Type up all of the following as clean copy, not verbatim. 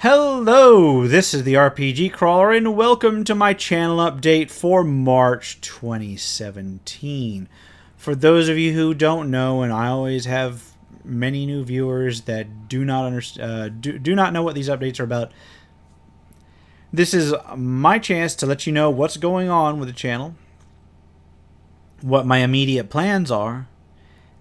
Hello, this is the RPG Crawler, and welcome to my channel update for March 2017. For those of you who don't know, and I always have many new viewers that do not do not know what these updates are about, this is my chance to let you know what's going on with the channel, what my immediate plans are,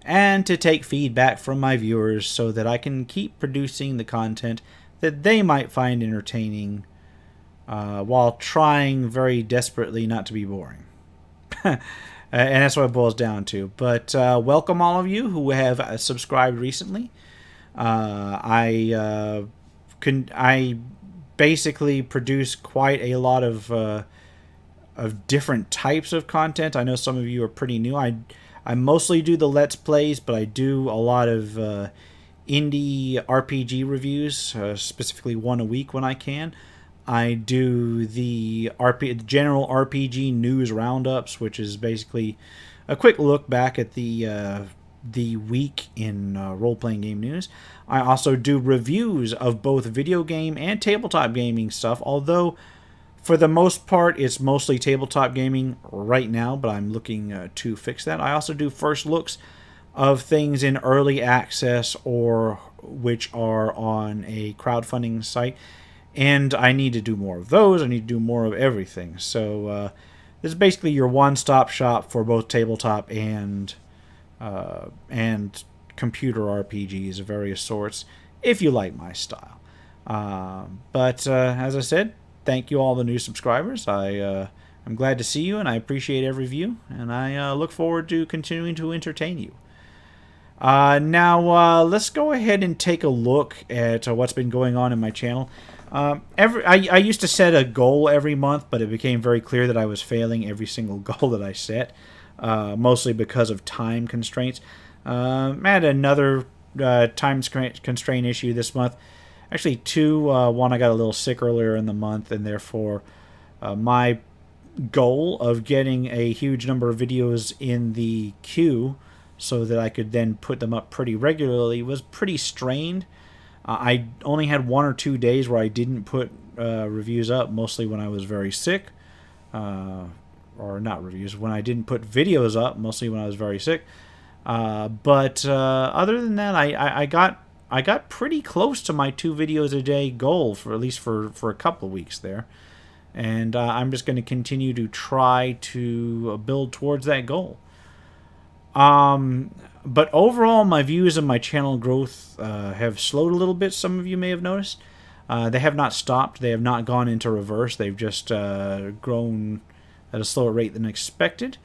and to take feedback from my viewers so that I can keep producing the content that they might find entertaining while trying very desperately not to be boring. And that's what it boils down to. But welcome all of you who have subscribed recently. I basically produce quite a lot of different types of content. I know some of you are pretty new. I mostly do the Let's Plays, but I do a lot of indie RPG reviews, specifically one a week when I can. I do the general RPG news roundups, which is basically a quick look back at the week in role-playing game news. I also do reviews of both video game and tabletop gaming stuff, although for the most part it's mostly tabletop gaming right now, but I'm looking to fix that. I also do first looks of things in early access or which are on a crowdfunding site, and I need to do more of those. I need to do more of everything. So this is basically your one-stop shop for both tabletop and computer RPGs of various sorts, if you like my style. But as I said, thank you all the new subscribers. I'm glad to see you, and I appreciate every view, and I look forward to continuing to entertain you. Now let's go ahead and take a look at what's been going on in my channel. I used to set a goal every month, but it became very clear that I was failing every single goal that I set, mostly because of time constraints. I had another time constraint issue this month. Actually, two. One, I got a little sick earlier in the month, and therefore my goal of getting a huge number of videos in the queue so that I could then put them up pretty regularly was pretty strained. I only had 1 or 2 days where I didn't put reviews up, mostly when I was very sick. Or not reviews, when I didn't put videos up, mostly when I was very sick. But other than that, I got pretty close to my 2 videos a day goal, for at least for a couple of weeks there. And I'm just going to continue to try to build towards that goal. But overall, my views and my channel growth have slowed a little bit. Some of you may have noticed. They have not stopped. They have not gone into reverse. They've just grown at a slower rate than expected.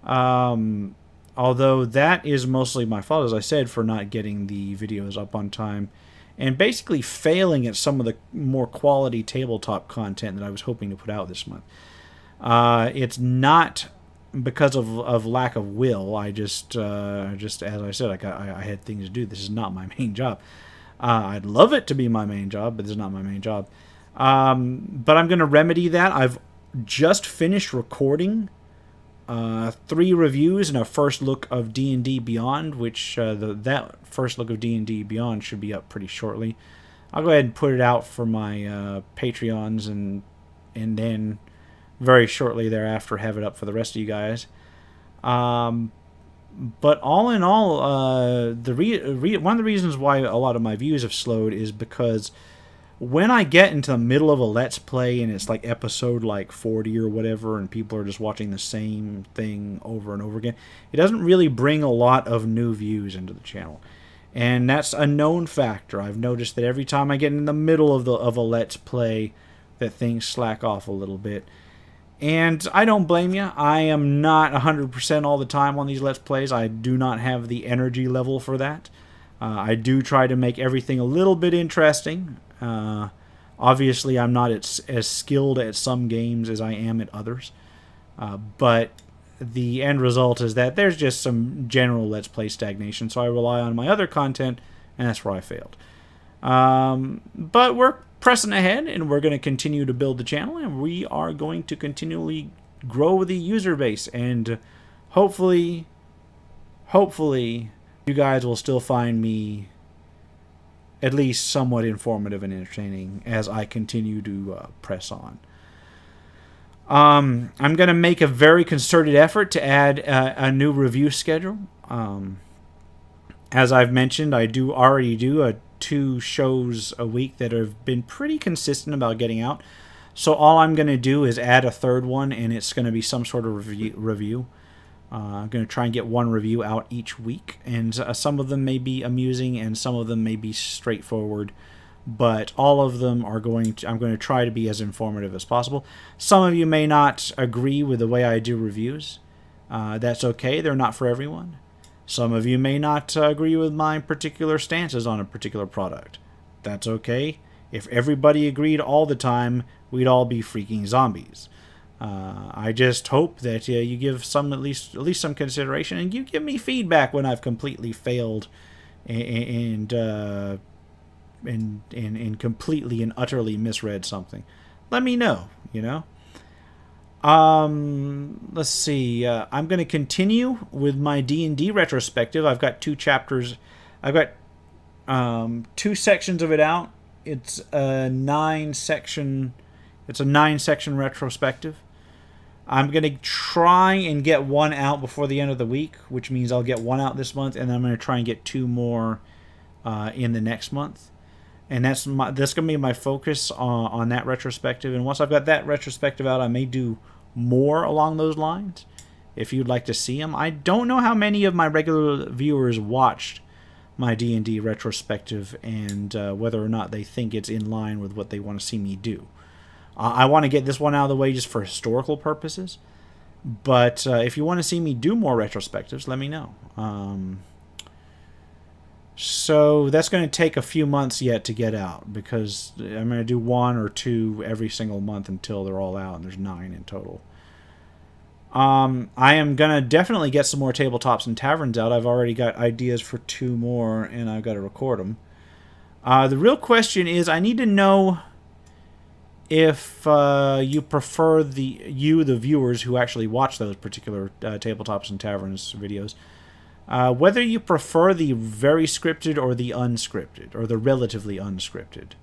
Although that is mostly my fault, as I said, for not getting the videos up on time and basically failing at some of the more quality tabletop content that I was hoping to put out this month. It's not because of lack of will. I just as I said, I had things to do. This is not my main job. I'd love it to be my main job, but this is not my main job. But I'm going to remedy that. I've just finished recording 3 reviews and a first look of D&D Beyond, which that first look of D&D Beyond should be up pretty shortly. I'll go ahead and put it out for my Patreons, and then very shortly thereafter have it up for the rest of you guys. But all in all, one of the reasons why a lot of my views have slowed is because when I get into the middle of a Let's Play and it's like episode like 40 or whatever, and people are just watching the same thing over and over again, it doesn't really bring a lot of new views into the channel. And that's a known factor. I've noticed that every time I get in the middle of a Let's Play, that things slack off a little bit. And I don't blame you. I am not 100% all the time on these Let's Plays. I do not have the energy level for that. I do try to make everything a little bit interesting. Obviously, I'm not as skilled at some games as I am at others. But the end result is that there's just some general Let's Play stagnation. So I rely on my other content, and that's where I failed. But we're pressing ahead, and we're going to continue to build the channel, and we are going to continually grow the user base, and hopefully you guys will still find me at least somewhat informative and entertaining as I continue to press on. I'm going to make a very concerted effort to add a new review schedule. As I've mentioned, I already do 2 shows a week that have been pretty consistent about getting out. So all I'm going to do is add a 3rd one, and it's going to be some sort of review. I'm going to try and get 1 review out each week, and some of them may be amusing, and some of them may be straightforward. But all of them I'm going to try to be as informative as possible. Some of you may not agree with the way I do reviews. That's okay. They're not for everyone. Some of you may not agree with my particular stances on a particular product. That's okay. If everybody agreed all the time, we'd all be freaking zombies. I just hope that you give some at least some consideration, and you give me feedback when I've completely failed and completely and utterly misread something. Let me know. Let's see. I'm going to continue with my D&D retrospective. I've got 2 chapters. I've got 2 sections of it out. It's a 9-section retrospective. I'm going to try and get 1 out before the end of the week, which means I'll get 1 out this month, and then I'm going to try and get 2 more in the next month. And that's going to be my focus on that retrospective. And once I've got that retrospective out, I may do more along those lines if you'd like to see them. I don't know how many of my regular viewers watched my D&D retrospective and whether or not they think it's in line with what they want to see me do. I want to get this one out of the way just for historical purposes. But if you want to see me do more retrospectives, let me know. So that's going to take a few months yet to get out, because I'm going to do 1 or 2 every single month until they're all out, and there's 9 in total. I am going to definitely get some more tabletops and taverns out. I've already got ideas for 2 more, and I've got to record them. The real question is, I need to know if you prefer the viewers who actually watch those particular tabletops and taverns videos, whether you prefer the very scripted or the unscripted, or the relatively unscripted.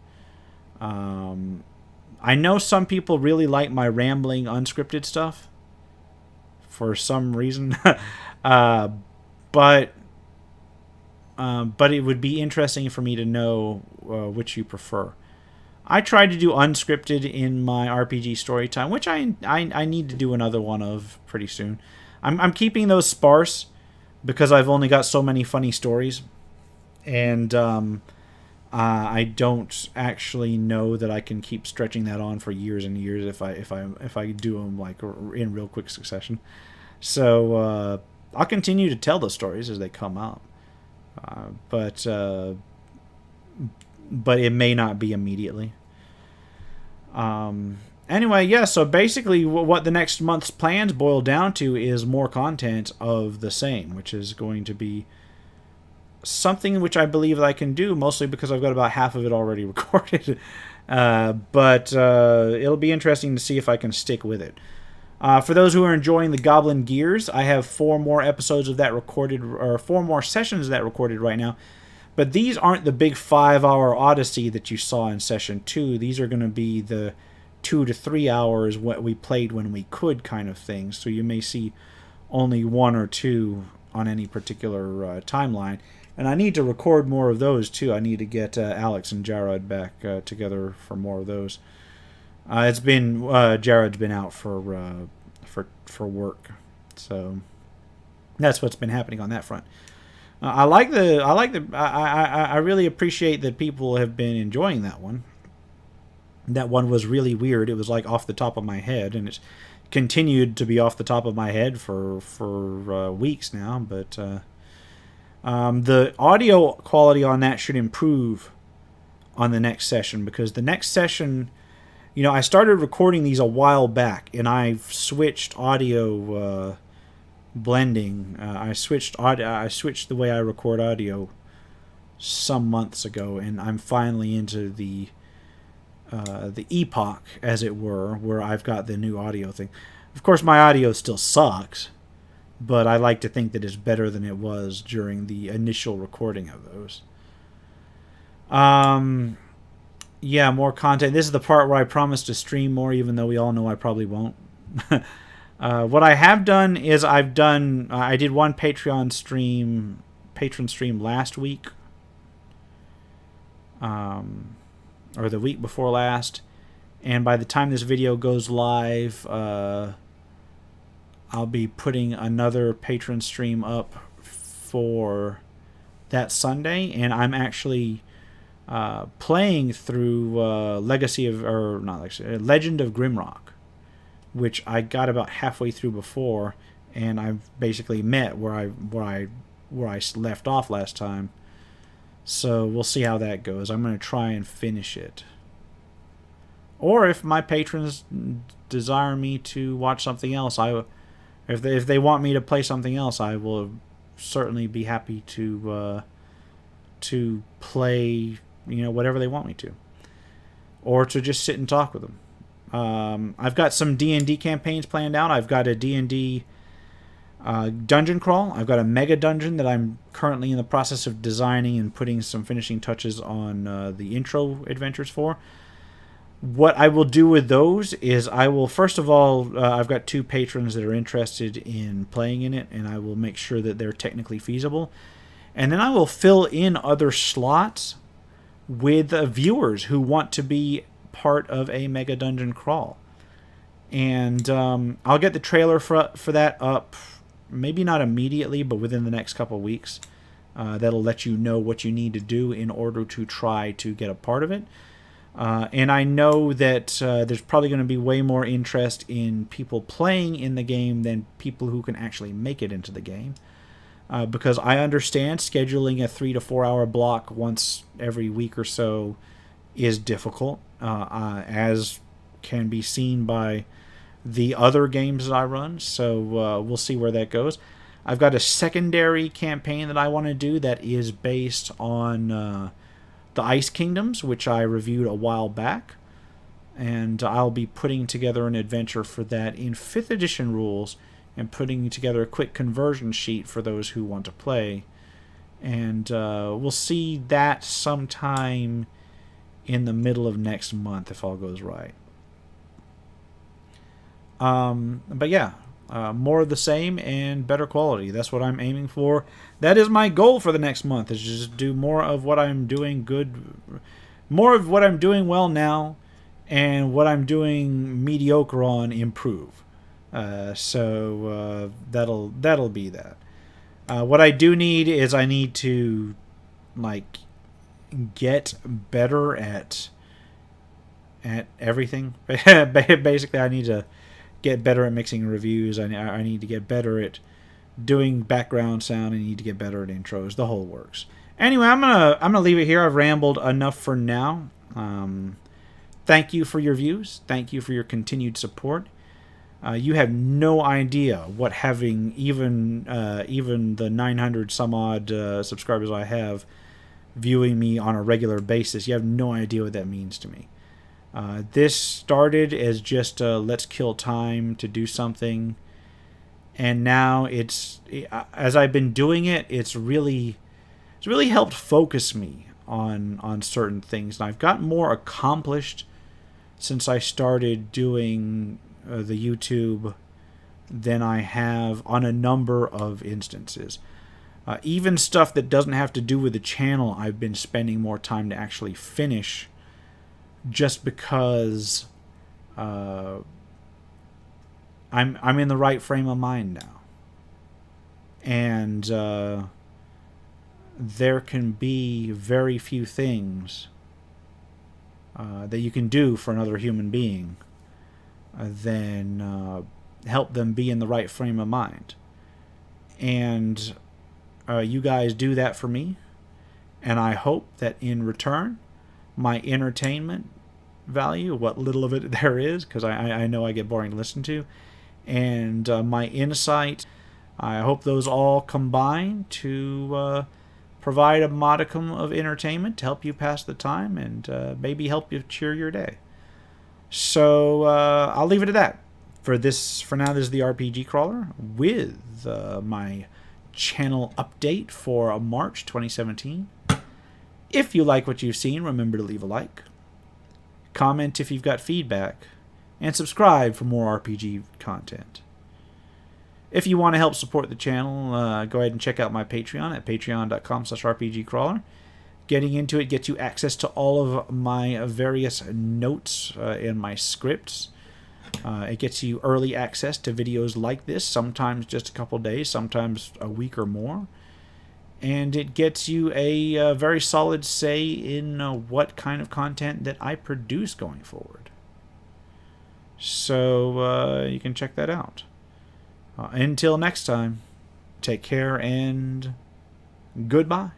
I know some people really like my rambling unscripted stuff for some reason, but it would be interesting for me to know which you prefer. I tried to do unscripted in my RPG story time, which I need to do another one of pretty soon. I'm keeping those sparse because I've only got so many funny stories, and I don't actually know that I can keep stretching that on for years and years if I do them like in real quick succession. So I'll continue to tell those stories as they come out, but it may not be immediately. Anyway, yeah, so basically what the next month's plans boil down to is more content of the same, which is going to be something which I believe that I can do, mostly because I've got about half of it already recorded. But it'll be interesting to see if I can stick with it. For those who are enjoying the Goblin Gears, I have 4 more episodes of that recorded, or 4 more sessions of that recorded right now. But these aren't the big 5-hour odyssey that you saw in session 2. These are going to be the 2 to 3 hours what we played when we could kind of thing. So you may see only 1 or 2 on any particular timeline. And I need to record more of those too. I need to get Alex and Jared back together for more of those. It's been Jared's been out for work, so that's what's been happening on that front. I really appreciate that people have been enjoying that one. That one was really weird. It was like off the top of my head, and it's continued to be off the top of my head for weeks now. But the audio quality on that should improve on the next session, because the next session, I started recording these a while back, and I've switched audio blending. I switched the way I record audio some months ago, and I'm finally into the epoch, as it were, where I've got the new audio thing. Of course, my audio still sucks, but I like to think that it's better than it was during the initial recording of those. Yeah, more content. This is the part where I promise to stream more, even though we all know I probably won't. What I have done is I did one patron stream last week, or the week before last, and by the time this video goes live, I'll be putting another patron stream up for that Sunday, and I'm actually playing through Legend of Grimrock, which I got about halfway through before, and I've basically met where I left off last time. So we'll see how that goes. I'm going to try and finish it. Or if my patrons desire me to watch something else, if they want me to play something else, I will certainly be happy to play, whatever they want me to, or to just sit and talk with them. I've got some D&D campaigns planned out. I've got a D&D dungeon crawl. I've got a mega dungeon that I'm currently in the process of designing and putting some finishing touches on the intro adventures for. What I will do with those is I will, first of all, I've got 2 patrons that are interested in playing in it, and I will make sure that they're technically feasible. And then I will fill in other slots with viewers who want to be part of a mega dungeon crawl. And I'll get the trailer for that up, maybe not immediately, but within the next couple of weeks. That'll let you know what you need to do in order to try to get a part of it. And I know that there's probably going to be way more interest in people playing in the game than people who can actually make it into the game. Because I understand scheduling a 3 to 4 hour block once every week or so is difficult, as can be seen by the other games that I run. So we'll see where that goes. I've got a secondary campaign that I want to do that is based on the Ice Kingdoms, which I reviewed a while back. And I'll be putting together an adventure for that in 5th edition rules and putting together a quick conversion sheet for those who want to play. And we'll see that sometime in the middle of next month if all goes right. But yeah, more of the same and better quality. That's what I'm aiming for. That is my goal for the next month, is just do more of what I'm doing more of what I'm doing well now, and what I'm doing mediocre on improve. So that'll be that. What I do need is I need to get better at everything. Basically, I need to get better at mixing reviews. I need to get better at doing background sound. I need to get better at intros. The whole works. Anyway, I'm gonna leave it here. I've rambled enough for now. Thank you for your views. Thank you for your continued support. You have no idea what having even the 900 some odd subscribers I have viewing me on a regular basis. You have no idea what that means to me. This started as just let's kill time to do something, and now as I've been doing it, it's really helped focus me on certain things, and I've gotten more accomplished since I started doing the YouTube than I have on a number of instances. Even stuff that doesn't have to do with the channel, I've been spending more time to actually finish, just because I'm in the right frame of mind now, and there can be very few things that you can do for another human being than help them be in the right frame of mind. And you guys do that for me, and I hope that in return my entertainment value, what little of it there is, because I know I get boring to listen to, and my insight, I hope those all combine to provide a modicum of entertainment to help you pass the time and maybe help you cheer your day. So I'll leave it at that. For now, this is the RPG Crawler with my channel update for March 2017. If you like what you've seen, remember to leave a like, comment if you've got feedback, and subscribe for more RPG content. If you want to help support the channel, go ahead and check out my Patreon at patreon.com/rpgcrawler. Getting into it gets you access to all of my various notes and my scripts. It gets you early access to videos like this, sometimes just a couple days, sometimes a week or more. And it gets you a very solid say in what kind of content that I produce going forward. So you can check that out. Until next time, take care and goodbye.